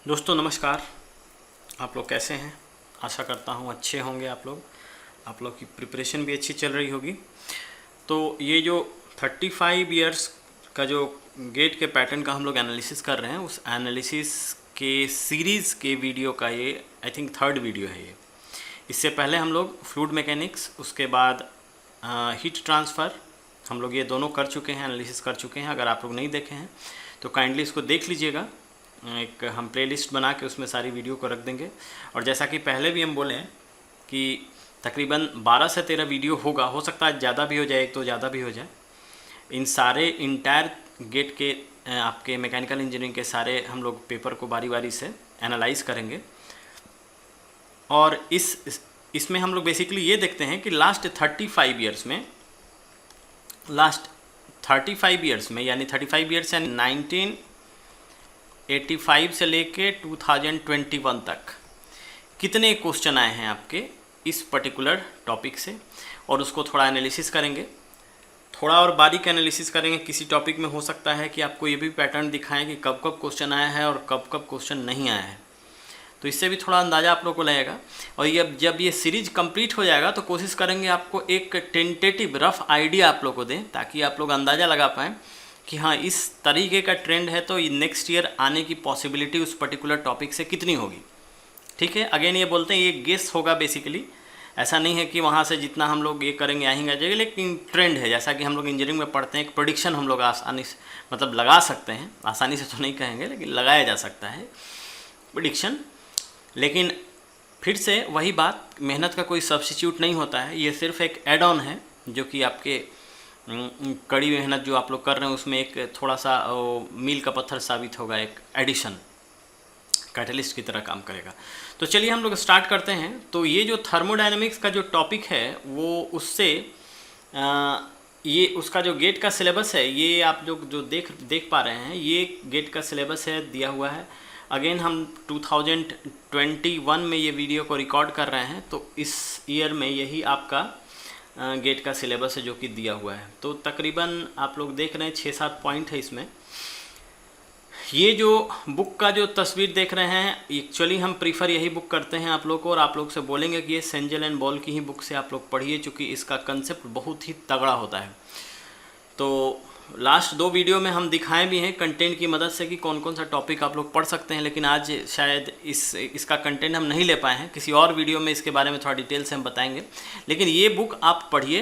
दोस्तों नमस्कार। आप लोग कैसे हैं? आशा करता हूँ अच्छे होंगे आप लोग की प्रिपरेशन भी अच्छी चल रही होगी। तो ये जो 35 इयर्स का जो गेट के पैटर्न का हम लोग एनालिसिस कर रहे हैं, उस एनालिसिस के सीरीज़ के वीडियो का ये आई थिंक थर्ड वीडियो है। ये इससे पहले हम लोग फ्लूइड मैकेनिक्स, उसके बाद हीट ट्रांसफ़र, हम लोग ये दोनों कर चुके हैं, एनालिसिस कर चुके हैं। अगर आप लोग नहीं देखे हैं तो काइंडली इसको देख लीजिएगा। एक हम प्लेलिस्ट बना के उसमें सारी वीडियो को रख देंगे। और जैसा कि पहले भी हम बोले हैं कि तकरीबन 12 से 13 वीडियो होगा, हो सकता है ज़्यादा भी हो जाए, एक तो ज़्यादा भी हो जाए। इन सारे इंटायर गेट के आपके मैकेनिकल इंजीनियरिंग के सारे हम लोग पेपर को बारी बारी से एनालाइज करेंगे। और इसमें हम लोग बेसिकली ये देखते हैं कि लास्ट 35 इयर्स में यानी 35 इयर्स यानी 1985 से लेके 2021 तक कितने क्वेश्चन आए हैं आपके इस पर्टिकुलर टॉपिक से, और उसको थोड़ा एनालिसिस करेंगे, थोड़ा और बारीक एनालिसिस करेंगे। किसी टॉपिक में हो सकता है कि आपको ये भी पैटर्न दिखाएं कि कब कब क्वेश्चन आया है और कब कब क्वेश्चन नहीं आया है, तो इससे भी थोड़ा अंदाज़ा आप लोग को लगेगा। और जब ये सीरीज कंप्लीट हो जाएगा तो कोशिश करेंगे आपको एक टेंटेटिव रफ आइडिया आप लोग को दें, ताकि आप लोग अंदाज़ा लगा पाएँ कि हाँ इस तरीके का ट्रेंड है तो नेक्स्ट ईयर आने की पॉसिबिलिटी उस पर्टिकुलर टॉपिक से कितनी होगी। ठीक है, अगेन ये बोलते हैं ये गेस होगा बेसिकली, ऐसा नहीं है कि वहाँ से जितना हम लोग ये करेंगे आएंगे आ जाएगा, लेकिन ट्रेंड है। जैसा कि हम लोग इंजीनियरिंग में पढ़ते हैं, एक प्रेडिक्शन हम लोग आसानी से मतलब लगा सकते हैं, आसानी से तो नहीं कहेंगे लेकिन लगाया जा सकता है प्रेडिक्शन। लेकिन फिर से वही बात, मेहनत का कोई सब्स्टिट्यूट नहीं होता है, ये सिर्फ एक एड ऑन है जो कि आपके कड़ी मेहनत जो आप लोग कर रहे हैं उसमें एक थोड़ा सा मील का पत्थर साबित होगा, एक एडिशन कैटलिस्ट की तरह काम करेगा। तो चलिए हम लोग स्टार्ट करते हैं। तो ये जो थर्मोडायनेमिक्स का जो टॉपिक है वो उससे ये उसका जो गेट का सिलेबस है, ये आप लोग जो देख पा रहे हैं, ये गेट का सिलेबस है, दिया हुआ है। अगेन हम 2021 में ये वीडियो को रिकॉर्ड कर रहे हैं, तो इस ईयर में यही आपका गेट का सिलेबस है जो कि दिया हुआ है। तो तकरीबन आप लोग देख रहे हैं 6-7 पॉइंट है इसमें। ये जो बुक का जो तस्वीर देख रहे हैं, एक्चुअली हम प्रीफर यही बुक करते हैं आप लोग को, और आप लोग से बोलेंगे कि ये सेंजल एंड बॉल की ही बुक से आप लोग पढ़िए, चूँकि इसका कंसेप्ट बहुत ही तगड़ा होता है। तो लास्ट 2 वीडियो में हम दिखाएं भी हैं कंटेंट की मदद से कि कौन कौन सा टॉपिक आप लोग पढ़ सकते हैं, लेकिन आज शायद इसका कंटेंट हम नहीं ले पाए हैं। किसी और वीडियो में इसके बारे में थोड़ा डिटेल से हम बताएंगे। लेकिन ये बुक आप पढ़िए।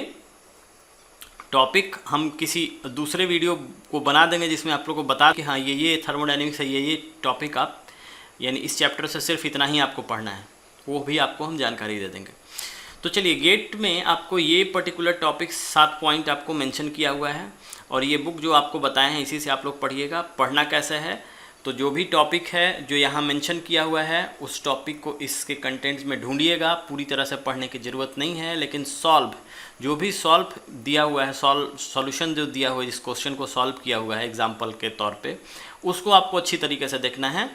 टॉपिक हम किसी दूसरे वीडियो को बना देंगे जिसमें आप लोग को बता कि हाँ ये थर्मोडायनेमिक्स है, ये टॉपिक आप यानी इस चैप्टर से सिर्फ इतना ही आपको पढ़ना है, वो भी आपको हम जानकारी दे देंगे। तो चलिए, गेट में आपको ये पर्टिकुलर टॉपिक 7 पॉइंट आपको मेंशन किया हुआ है, और ये बुक जो आपको बताए हैं इसी से आप लोग पढ़िएगा। पढ़ना कैसे है, तो जो भी टॉपिक है जो यहाँ मेंशन किया हुआ है उस टॉपिक को इसके कंटेंट्स में ढूंढिएगा। पूरी तरह से पढ़ने की ज़रूरत नहीं है, लेकिन जो भी सॉल्व दिया हुआ है, सॉल्यूशन जो दिया हुआ है, जिस क्वेश्चन को सॉल्व किया हुआ है एग्जाम्पल के तौर पे, उसको आपको अच्छी तरीके से देखना है।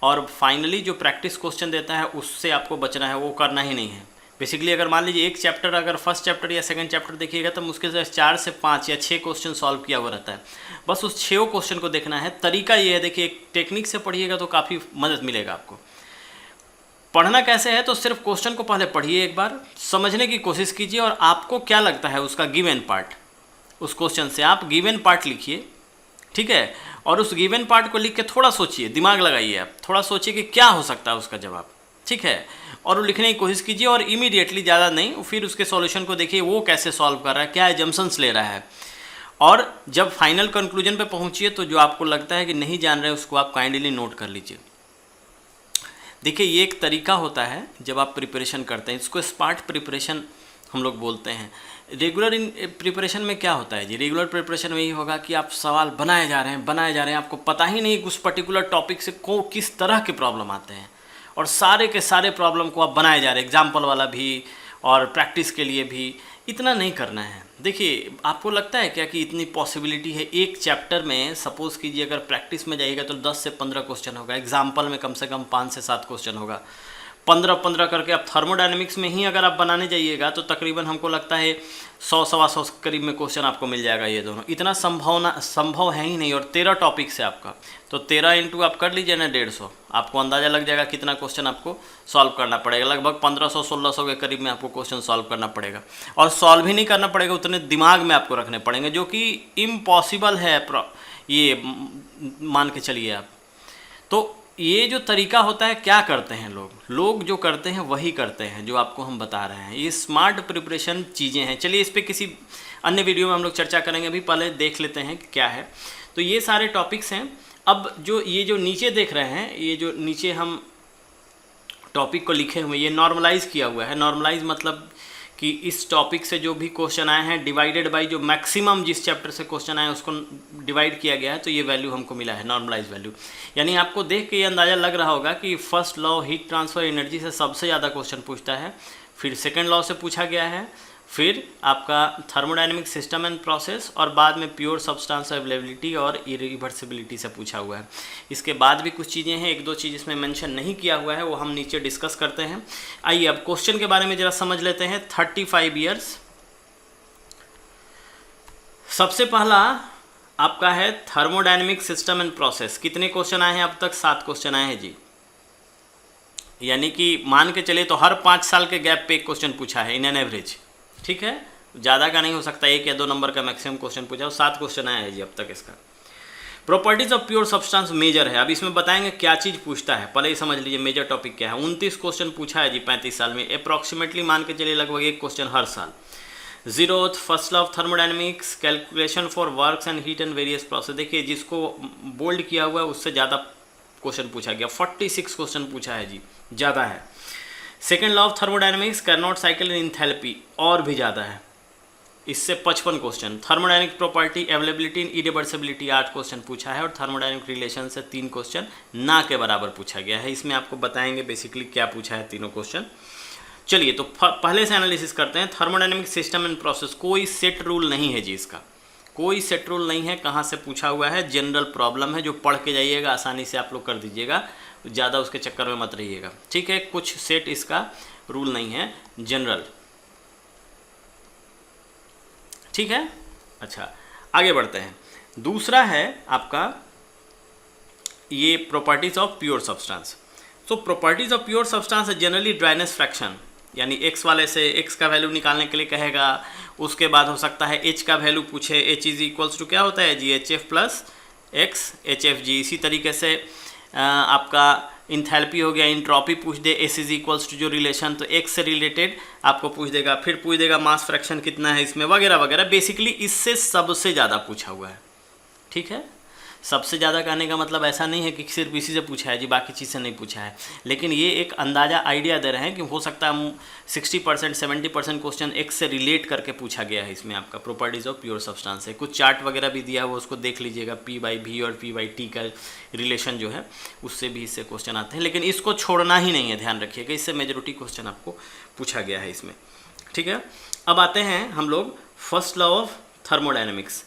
और फाइनली जो प्रैक्टिस क्वेश्चन देता है उससे आपको बचना है, वो करना ही नहीं है। बेसिकली अगर मान लीजिए एक चैप्टर, अगर फर्स्ट चैप्टर या सेकंड चैप्टर देखिएगा तो मुश्किल से 4 से 5 या 6 क्वेश्चन सॉल्व किया हुआ रहता है, बस उस 6 क्वेश्चन को देखना है। तरीका ये है, देखिए एक टेक्निक से पढ़िएगा तो काफ़ी मदद मिलेगा आपको। पढ़ना कैसे है, तो सिर्फ क्वेश्चन को पहले पढ़िए, एक बार समझने की कोशिश कीजिए, और आपको क्या लगता है उसका गिवन पार्ट, उस क्वेश्चन से आप गिवन पार्ट लिखिए। ठीक है, और उस गिवन पार्ट को लिख के थोड़ा सोचिए, दिमाग लगाइए, आप थोड़ा सोचिए कि क्या हो सकता है उसका जवाब। ठीक है, और वो लिखने की कोशिश कीजिए, और इमीडिएटली, ज़्यादा नहीं, फिर उसके सॉल्यूशन को देखिए वो कैसे सॉल्व कर रहा है, क्या एजम्पशंस ले रहा है। और जब फाइनल कंक्लूजन पे पहुंचिए तो जो आपको लगता है कि नहीं जान रहे उसको आप काइंडली नोट कर लीजिए। देखिए ये एक तरीका होता है जब आप प्रिपरेशन करते हैं, इसको स्मार्ट प्रिपरेशन हम लोग बोलते हैं। रेगुलर प्रिपरेशन में क्या होता है जी, रेगुलर प्रिपरेशन में यही होगा कि आप सवाल बनाए जा रहे हैं, आपको पता ही नहीं कि उस पर्टिकुलर टॉपिक से किस तरह के प्रॉब्लम आते हैं, और सारे के सारे प्रॉब्लम को आप बनाए जा रहे हैं, एग्जाम्पल वाला भी और प्रैक्टिस के लिए भी। इतना नहीं करना है। देखिए आपको लगता है क्या कि इतनी पॉसिबिलिटी है एक चैप्टर में, सपोज़ कीजिए अगर प्रैक्टिस में जाइएगा तो 10 से 15 क्वेश्चन होगा, एग्जाम्पल में कम से कम 5 से 7 क्वेश्चन होगा। 15 करके। अब थर्मोडायनेमिक्स में ही अगर आप बनाने जाइएगा तो तकरीबन हमको लगता है 100-125 करीब में क्वेश्चन आपको मिल जाएगा। ये दोनों इतना संभव है ही नहीं। और 13 टॉपिक से आपका, तो 13 इंटू आप कर लीजिए ना 150, आपको अंदाज़ा लग जाएगा कितना क्वेश्चन आपको सॉल्व करना पड़ेगा। लगभग 1500-1600 के करीब में आपको क्वेश्चन सॉल्व करना पड़ेगा। और सॉल्व ही नहीं करना पड़ेगा, उतने दिमाग में आपको रखने पड़ेंगे, जो कि इम्पॉसिबल है ये मान के चलिए आप। तो ये जो तरीका होता है, क्या करते हैं लोग जो करते हैं वही करते हैं जो आपको हम बता रहे हैं। ये स्मार्ट प्रिपरेशन चीज़ें हैं। चलिए इस पर किसी अन्य वीडियो में हम लोग चर्चा करेंगे, अभी पहले देख लेते हैं कि क्या है। तो ये सारे टॉपिक्स हैं। अब ये जो नीचे देख रहे हैं, ये जो नीचे हम टॉपिक को लिखे हुए, ये नॉर्मलाइज़ किया हुआ है। नॉर्मलाइज मतलब कि इस टॉपिक से जो भी क्वेश्चन आए हैं डिवाइडेड बाय जो मैक्सिमम जिस चैप्टर से क्वेश्चन आए उसको डिवाइड किया गया है, तो ये वैल्यू हमको मिला है नॉर्मलाइज वैल्यू। यानी आपको देख के ये अंदाज़ा लग रहा होगा कि first law heat transfer energy से सबसे ज़्यादा क्वेश्चन पूछता है, फिर सेकेंड लॉ से पूछा गया है, फिर आपका थर्मोडायनेमिक सिस्टम एंड प्रोसेस, और बाद में प्योर सब्सटेंस अवेलेबिलिटी और इरिवर्सिबिलिटी से पूछा हुआ है। इसके बाद भी कुछ चीज़ें हैं, एक दो चीज़ इसमें मेंशन नहीं किया हुआ है, वो हम नीचे डिस्कस करते हैं। आइए अब क्वेश्चन के बारे में जरा समझ लेते हैं। 35 ईयर्स, सबसे पहला आपका है थर्मोडायनेमिक सिस्टम एंड प्रोसेस। कितने क्वेश्चन आए हैं अब तक? 7 क्वेश्चन आए हैं जी। यानी कि मान के चले तो हर 5 साल के गैप पे एक क्वेश्चन पूछा है इन एन एवरेज। ठीक है, ज़्यादा का नहीं हो सकता, 1 या 2 नंबर का मैक्सिमम क्वेश्चन पूछा, और 7 क्वेश्चन आया है जी अब तक इसका। Properties of pure substance major है। अब इसमें बताएंगे क्या चीज़ पूछता है, पहले ही समझ लीजिए मेजर टॉपिक क्या है। 29 क्वेश्चन पूछा है जी 35 साल में। अप्रॉक्सीमेटली मान के चलिए लगभग 1 क्वेश्चन हर साल। 0th first law of thermodynamics, calculation for works and heat and various process. देखिए जिसको बोल्ड किया हुआ है उससे ज़्यादा क्वेश्चन पूछा गया, 46 क्वेश्चन पूछा है जी, ज़्यादा है। Second law of thermodynamics, Carnot cycle in enthalpy, और भी ज़्यादा है, इससे 55 क्वेश्चन। थर्मोडायनेमिक प्रॉपर्टी, अवेलेबिलिटी इन इरिवर्सिबिलिटी 8 क्वेश्चन पूछा है, और थर्मोडायनेमिक रिलेशन से 3 क्वेश्चन ना के बराबर पूछा गया है। इसमें आपको बताएंगे बेसिकली क्या पूछा है तीनों क्वेश्चन। चलिए तो पहले से एनालिसिस करते हैं। थर्मोडायनेमिक सिस्टम एंड प्रोसेस, कोई सेट रूल नहीं है जी, इसका कोई सेट रूल नहीं है। कहाँ से पूछा हुआ है? जनरल प्रॉब्लम है, जो पढ़ के जाइएगा आसानी से आप लोग कर दीजिएगा, ज़्यादा उसके चक्कर में मत रहिएगा। ठीक है, कुछ सेट इसका रूल नहीं है, जनरल। ठीक है, अच्छा आगे बढ़ते हैं। दूसरा है आपका ये properties of pure substance. So properties of pure substance है जनरली ड्राइनेस फ्रैक्शन, यानी एक्स वाले से एक्स का वैल्यू निकालने के लिए कहेगा। उसके बाद हो सकता है एच का वैल्यू पूछे, एच इज इक्वल्स टू क्या होता है G, H F plus X, H F G. इसी तरीके से आपका इंथैल्पी हो गया, इंट्रॉपी पूछ दे, एस इज इक्वल्स टू जो रिलेशन, तो एक्स से रिलेटेड आपको पूछ देगा। फिर पूछ देगा मास फ्रैक्शन कितना है इसमें, वगैरह वगैरह। बेसिकली इससे सबसे ज़्यादा पूछा हुआ है। ठीक है, सबसे ज़्यादा कहने का मतलब ऐसा नहीं है कि सिर्फ इसी से पूछा है जी, बाकी चीज़ से नहीं पूछा है, लेकिन ये एक अंदाज़ा आइडिया दे रहे हैं कि हो सकता है 60% 70% क्वेश्चन एक्स से रिलेट करके पूछा गया है इसमें आपका प्रॉपर्टीज ऑफ प्योर सब्सटेंस है। कुछ चार्ट वगैरह भी दिया है, वो उसको देख लीजिएगा, पी बाई वी और पी बाई टी का रिलेशन जो है उससे भी इससे क्वेश्चन आते हैं, लेकिन इसको छोड़ना ही नहीं है, ध्यान रखिएगा, इससे मेजॉरिटी क्वेश्चन आपको पूछा गया है इसमें। ठीक है, अब आते हैं हम लोग first law of thermodynamics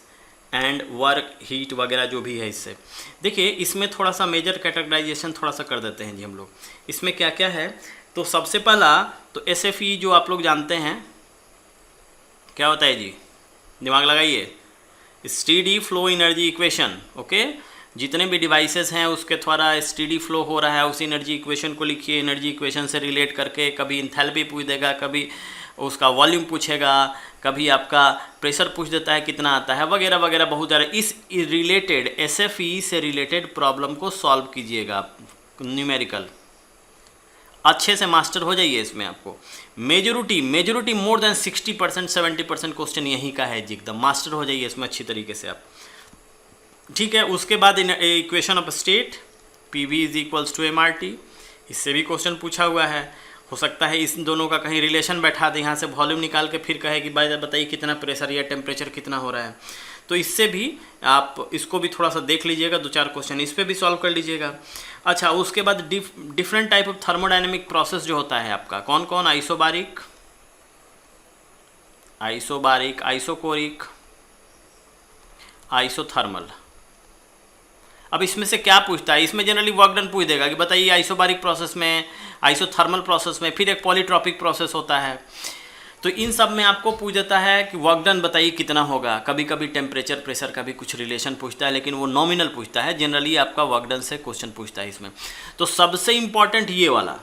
and work heat वगैरह जो भी है इससे। देखिए इसमें थोड़ा सा मेजर कैटेगराइजेशन थोड़ा सा कर देते हैं जी हम लोग। इसमें क्या क्या है, तो सबसे पहला तो SFE जो आप लोग जानते हैं क्या होता है जी, दिमाग लगाइए, steady flow energy equation. Okay, जितने भी डिवाइसेस हैं उसके द्वारा स्टेडी फ्लो हो रहा है, उस एनर्जी इक्वेशन को लिखिए। एनर्जी इक्वेशन से रिलेट करके कभी इंथैल्पी पूछ देगा, कभी उसका वॉल्यूम पूछेगा, कभी आपका प्रेशर पूछ देता है कितना आता है, वगैरह वगैरह बहुत सारे। इस रिलेटेड SFE से रिलेटेड प्रॉब्लम को सॉल्व कीजिएगा, न्यूमेरिकल अच्छे से मास्टर हो जाइए इसमें। आपको मेजोरिटी मोर देन 60% 70% क्वेश्चन यहीं का है जी, एकदम मास्टर हो जाइए इसमें अच्छी तरीके से आप। ठीक है, उसके बाद equation of state PV is equals to MRT, इससे भी क्वेश्चन पूछा हुआ है। हो सकता है इस दोनों का कहीं रिलेशन बैठा दे, यहाँ से वॉल्यूम निकाल के फिर कहे कि भाई बताइए कितना प्रेशर या टेम्परेचर कितना हो रहा है, तो इससे भी आप इसको भी थोड़ा सा देख लीजिएगा, 2-4 क्वेश्चन इस पर भी सॉल्व कर लीजिएगा। अच्छा, उसके बाद different type of thermodynamic process जो होता है आपका, कौन कौन, आइसोबारिक, आइसोकोरिक, आइसोथर्मल। अब इसमें से क्या पूछता है, इसमें जनरली वर्क डन पूछ देगा कि बताइए आइसोबारिक प्रोसेस में, आइसोथर्मल प्रोसेस में, फिर एक पॉलीट्रॉपिक प्रोसेस होता है। तो इन सब में आपको पूछ देता है कि वर्क डन बताइए कितना होगा। कभी कभी टेम्परेचर प्रेशर का भी कुछ रिलेशन पूछता है, लेकिन वो नॉमिनल पूछता है, जनरली आपका वर्क डन से क्वेश्चन पूछता है इसमें। तो सबसे इम्पॉर्टेंट ये वाला,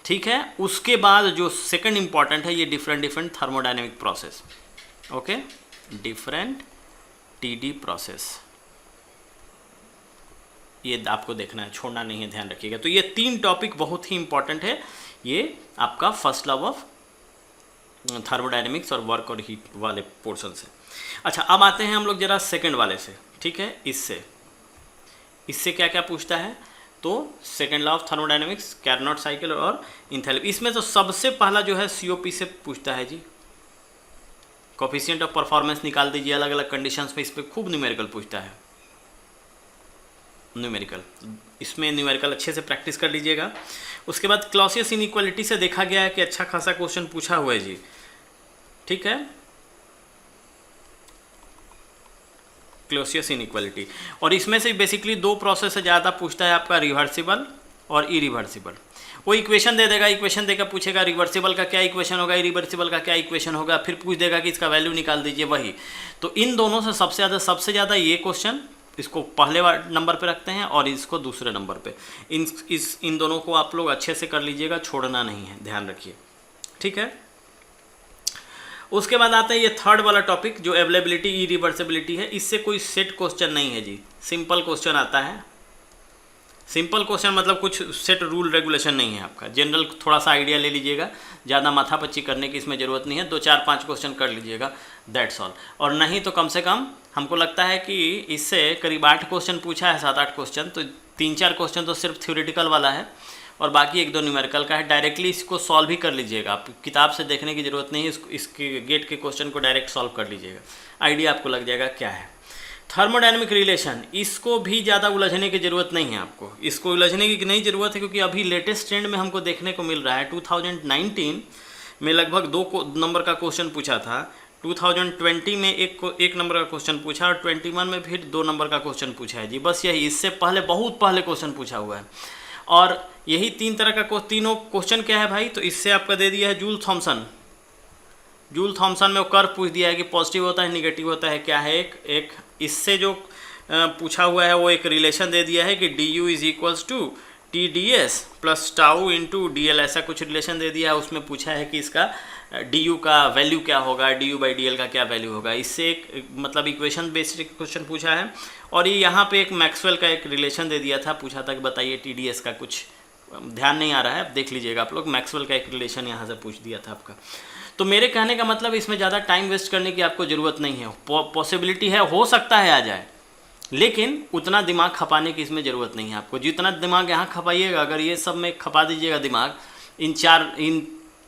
ठीक है। उसके बाद जो सेकंड इम्पॉर्टेंट है ये different thermodynamic process, okay, different TD process, ये आपको देखना है, छोड़ना नहीं है, ध्यान रखिएगा। तो ये 3 टॉपिक बहुत ही इंपॉर्टेंट है, ये आपका फर्स्ट लॉ ऑफ थर्मोडायनेमिक्स और वर्क और हीट वाले पोर्शन से। अच्छा, अब आते हैं हम लोग जरा सेकंड वाले से, ठीक है। इससे क्या क्या पूछता है, तो second law of thermodynamics, Carnot cycle और इंथैल्पी। इसमें तो सबसे पहला जो है सीओपी से पूछता है जी, कोफिशिएंट ऑफ परफॉर्मेंस निकाल दीजिए अलग अलग कंडीशंस में। इस पर खूब न्यूमेरिकल पूछता है, न्यूमेरिकल, इसमें न्यूमेरिकल अच्छे से प्रैक्टिस कर लीजिएगा। उसके बाद क्लॉसियस इनइक्वालिटी से देखा गया है कि अच्छा खासा क्वेश्चन पूछा हुआ है जी, ठीक है, क्लॉसियस इनइक्वालिटी। और इसमें से बेसिकली 2 प्रोसेस से ज़्यादा पूछता है आपका, रिवर्सिबल और इरिवर्सिबल। वो इक्वेशन दे देगा, इक्वेशन देकर पूछेगा रिवर्सिबल का क्या इक्वेशन होगा, इरिवर्सिबल का क्या इक्वेशन होगा, फिर पूछ देगा कि इसका वैल्यू निकाल दीजिए, वही। तो इन दोनों से सबसे ज़्यादा ये क्वेश्चन, इसको पहले नंबर पे रखते हैं और इसको दूसरे नंबर पे। इन दोनों को आप लोग अच्छे से कर लीजिएगा, छोड़ना नहीं है, ध्यान रखिए, ठीक है। उसके बाद आता है ये थर्ड वाला टॉपिक जो अवेलेबिलिटी इरिवर्सिबिलिटी है। इससे कोई सेट क्वेश्चन नहीं है जी, सिंपल क्वेश्चन आता है। सिंपल क्वेश्चन मतलब कुछ सेट रूल रेगुलेशन नहीं है आपका, जनरल थोड़ा सा आइडिया ले लीजिएगा, ज़्यादा माथापच्ची करने की इसमें ज़रूरत नहीं है, 2 4 5 क्वेश्चन कर लीजिएगा, दैट्स ऑल। और नहीं तो कम से कम हमको लगता है कि इससे करीब 8 क्वेश्चन पूछा है, 7-8 क्वेश्चन, तो 3-4 क्वेश्चन तो सिर्फ थ्योरेटिकल वाला है और बाकी 1-2 न्यूमेरिकल का है। डायरेक्टली इसको सॉल्व ही कर लीजिएगा, आप किताब से देखने की ज़रूरत नहीं है, इसके गेट के क्वेश्चन को डायरेक्ट सॉल्व कर लीजिएगा, आइडिया आपको लग जाएगा क्या है। थर्मोडायनेमिक रिलेशन, इसको भी ज़्यादा उलझने की ज़रूरत नहीं है आपको, इसको उलझने की नहीं ज़रूरत है, क्योंकि अभी लेटेस्ट ट्रेंड में हमको देखने को मिल रहा है। 2019 में लगभग 2 नंबर का क्वेश्चन पूछा था, 2020 में एक नंबर का क्वेश्चन पूछा और 21 में फिर 2 नंबर का क्वेश्चन पूछा है जी, बस यही। इससे पहले बहुत पहले क्वेश्चन पूछा हुआ है और यही 3 तरह का तीनों क्वेश्चन क्या है भाई, तो इससे आपका दे दिया है जूल थॉमसन में वो कर्व पूछ दिया है कि पॉजिटिव होता है निगेटिव होता है, क्या है एक इससे जो पूछा हुआ है वो एक रिलेशन दे दिया है कि du is equals to TdS plus tau into DL, ऐसा कुछ रिलेशन दे दिया है। उसमें पूछा है कि इसका du का वैल्यू क्या होगा, du/dl का क्या वैल्यू होगा। इससे एक मतलब इक्वेशन बेस्ड क्वेश्चन पूछा है। और ये यहाँ पे एक मैक्सवेल का एक रिलेशन दे दिया था, पूछा था कि बताइए TdS का, कुछ ध्यान नहीं आ रहा है, देख लीजिएगा आप लोग, मैक्सवेल का एक रिलेशन यहाँ से पूछ दिया था आपका। तो मेरे कहने का मतलब इसमें ज़्यादा टाइम वेस्ट करने की आपको ज़रूरत नहीं है, पॉसिबिलिटी है, हो सकता है आ जाए, लेकिन उतना दिमाग खपाने की इसमें ज़रूरत नहीं है आपको। जितना दिमाग यहाँ खपाइएगा, अगर ये सब में खपा दीजिएगा दिमाग इन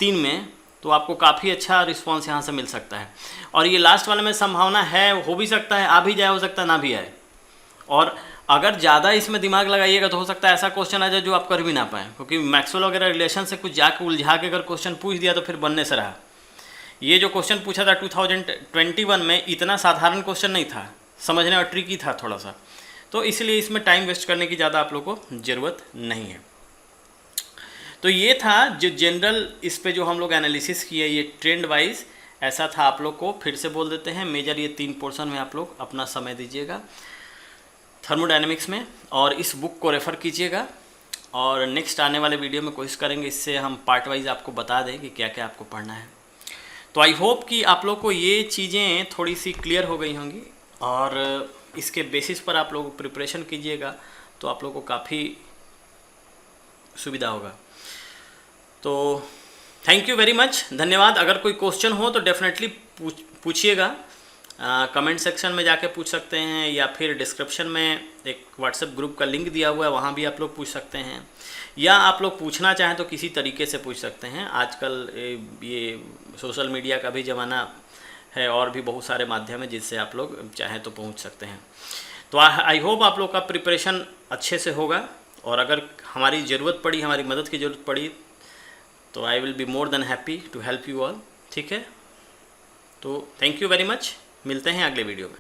3 में, तो आपको काफ़ी अच्छा रिस्पॉन्स यहाँ से मिल सकता है। और ये लास्ट वाले में संभावना है, हो भी सकता है आ भी जाए, हो सकता है ना भी आए। और अगर ज़्यादा इसमें दिमाग लगाइएगा तो हो सकता है ऐसा क्वेश्चन आ जाए जो आप कर भी ना पाएँ, क्योंकि मैक्सवेल वगैरह रिलेशन से कुछ जाके उलझा के अगर क्वेश्चन पूछ दिया तो फिर बनने से रहा। ये जो क्वेश्चन पूछा था 2021 में, इतना साधारण क्वेश्चन नहीं था, समझने और ट्रिकी था थोड़ा सा, तो इसलिए इसमें टाइम वेस्ट करने की ज़्यादा आप लोग को ज़रूरत नहीं है। तो ये था जो जनरल इस पे जो हम लोग एनालिसिस किए, ये ट्रेंड वाइज ऐसा था। आप लोग को फिर से बोल देते हैं, मेजर ये 3 पोर्शन में आप लोग अपना समय दीजिएगा थर्मोडायनेमिक्स में, और इस बुक को रेफ़र कीजिएगा। और नेक्स्ट आने वाले वीडियो में कोशिश करेंगे इससे हम पार्ट वाइज आपको बता दें कि क्या क्या आपको पढ़ना है। तो आई होप कि आप लोग को ये चीज़ें थोड़ी सी क्लियर हो गई होंगी और इसके बेसिस पर आप लोग प्रिपरेशन कीजिएगा तो आप लोग को काफ़ी सुविधा होगा। तो थैंक यू वेरी मच, धन्यवाद। अगर कोई क्वेश्चन हो तो डेफिनेटली पूछिएगा, कमेंट सेक्शन में जाके पूछ सकते हैं, या फिर डिस्क्रिप्शन में एक व्हाट्सएप ग्रुप का लिंक दिया हुआ है, वहाँ भी आप लोग पूछ सकते हैं, या आप लोग पूछना चाहें तो किसी तरीके से पूछ सकते हैं। आजकल ये सोशल मीडिया का भी ज़माना है और भी बहुत सारे माध्यम है जिससे आप लोग चाहें तो पहुंच सकते हैं। तो आई होप आप लोग का प्रिपरेशन अच्छे से होगा, और अगर हमारी ज़रूरत पड़ी, हमारी मदद की ज़रूरत पड़ी, तो I will be more than happy to help you all, ठीक है। तो थैंक यू वेरी मच, मिलते हैं अगले वीडियो में।